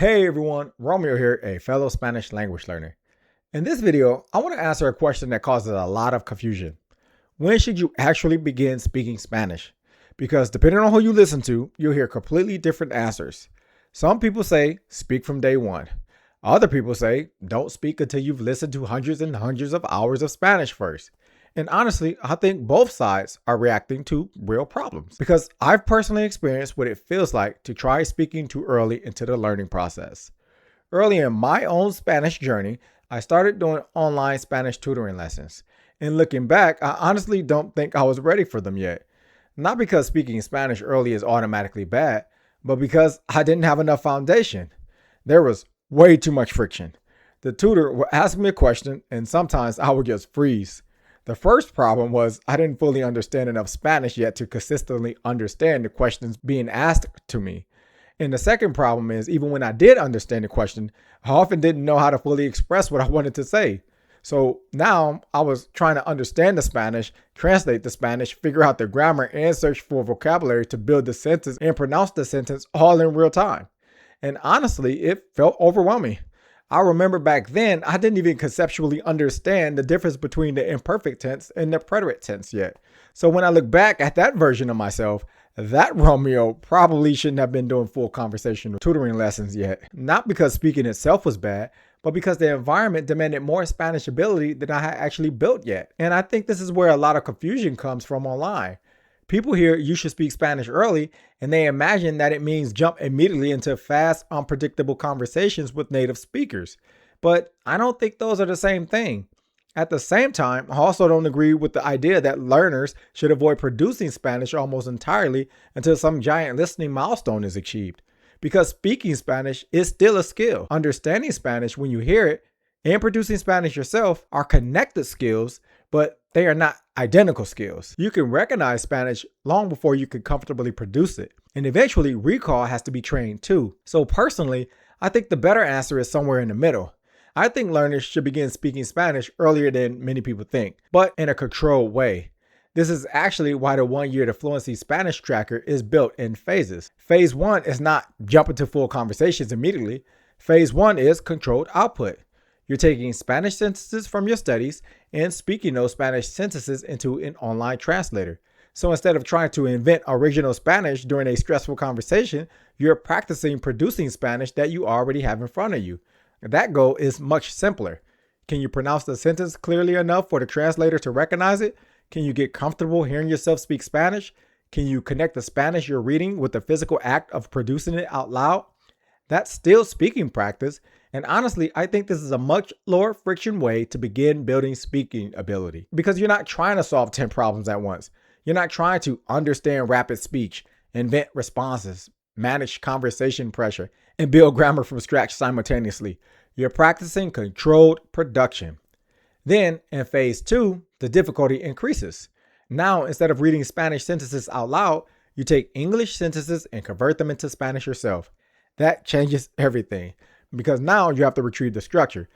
Hey everyone, Romeo here, a fellow Spanish language learner. In this video, I want to answer a question that causes a lot of confusion. When should you actually begin speaking Spanish? Because depending on who you listen to, you'll hear completely different answers. Some people say, speak from day one. Other people say, don't speak until you've listened to hundreds and hundreds of hours of Spanish first. And honestly, I think both sides are reacting to real problems because I've personally experienced what it feels like to try speaking too early into the learning process. Early in my own Spanish journey, I started doing online Spanish tutoring lessons. And looking back, I honestly don't think I was ready for them yet. Not because speaking Spanish early is automatically bad, but because I didn't have enough foundation. There was way too much friction. The tutor would ask me a question, and sometimes I would just freeze. The first problem was I didn't fully understand enough Spanish yet to consistently understand the questions being asked to me. And the second problem is even when I did understand the question, I often didn't know how to fully express what I wanted to say. So now I was trying to understand the Spanish, translate the Spanish, figure out the grammar, and search for vocabulary to build the sentence and pronounce the sentence all in real time. And honestly, it felt overwhelming. I remember back then, I didn't even conceptually understand the difference between the imperfect tense and the preterite tense yet. So when I look back at that version of myself, that Romeo probably shouldn't have been doing full conversational tutoring lessons yet. Not because speaking itself was bad, but because the environment demanded more Spanish ability than I had actually built yet. And I think this is where a lot of confusion comes from online. People hear you should speak Spanish early, and they imagine that it means jump immediately into fast, unpredictable conversations with native speakers. But I don't think those are the same thing. At the same time, I also don't agree with the idea that learners should avoid producing Spanish almost entirely until some giant listening milestone is achieved. Because speaking Spanish is still a skill. Understanding Spanish when you hear it and producing Spanish yourself are connected skills, but they are not identical skills. You can recognize Spanish long before you can comfortably produce it. And eventually, recall has to be trained too. So personally, I think the better answer is somewhere in the middle. I think learners should begin speaking Spanish earlier than many people think, but in a controlled way. This is actually why the 1 year to Fluency Spanish tracker is built in phases. Phase 1 is not jump into full conversations immediately. Phase 1 is controlled output. You're taking Spanish sentences from your studies and speaking those Spanish sentences into an online translator. So instead of trying to invent original Spanish during a stressful conversation, you're practicing producing Spanish that you already have in front of you. That goal is much simpler. Can you pronounce the sentence clearly enough for the translator to recognize it? Can you get comfortable hearing yourself speak Spanish? Can you connect the Spanish you're reading with the physical act of producing it out loud? That's still speaking practice, and honestly, I think this is a much lower friction way to begin building speaking ability because you're not trying to solve 10 problems at once. You're not trying to understand rapid speech, invent responses, manage conversation pressure, and build grammar from scratch simultaneously. You're practicing controlled production. Then in phase 2, the difficulty increases. Now, instead of reading Spanish sentences out loud, you take English sentences and convert them into Spanish yourself. That changes everything because now you have to retrieve the structure.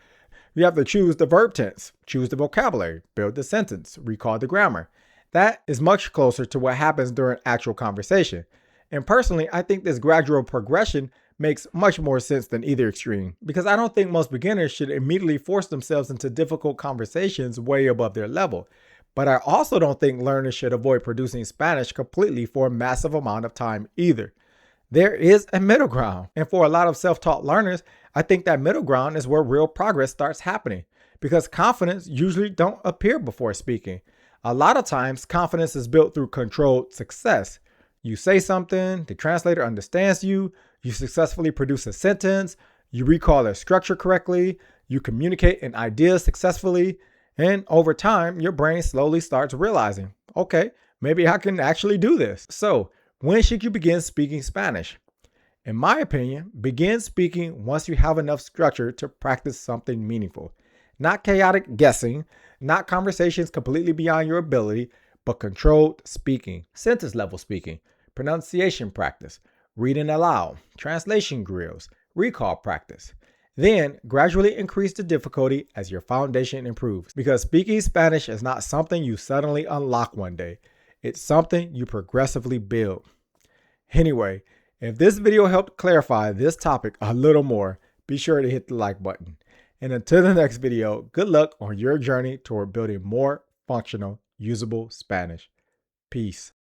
You have to choose the verb tense, choose the vocabulary, build the sentence, recall the grammar. That is much closer to what happens during actual conversation. And personally, I think this gradual progression makes much more sense than either extreme because I don't think most beginners should immediately force themselves into difficult conversations way above their level. But I also don't think learners should avoid producing Spanish completely for a massive amount of time either. There is a middle ground. And for a lot of self-taught learners, I think that middle ground is where real progress starts happening because confidence usually don't appear before speaking. A lot of times, confidence is built through controlled success. You say something, the translator understands you, you successfully produce a sentence, you recall the structure correctly, you communicate an idea successfully, and over time, your brain slowly starts realizing, okay, maybe I can actually do this. So, when should you begin speaking Spanish? In my opinion, begin speaking once you have enough structure to practice something meaningful. Not chaotic guessing, not conversations completely beyond your ability, but controlled speaking, sentence level speaking, pronunciation practice, reading aloud, translation drills, recall practice. Then gradually increase the difficulty as your foundation improves because speaking Spanish is not something you suddenly unlock one day. It's something you progressively build. Anyway, If this video helped clarify this topic a little more, be sure to hit the like button. And until the next video, good luck on your journey toward building more functional, usable Spanish. Peace.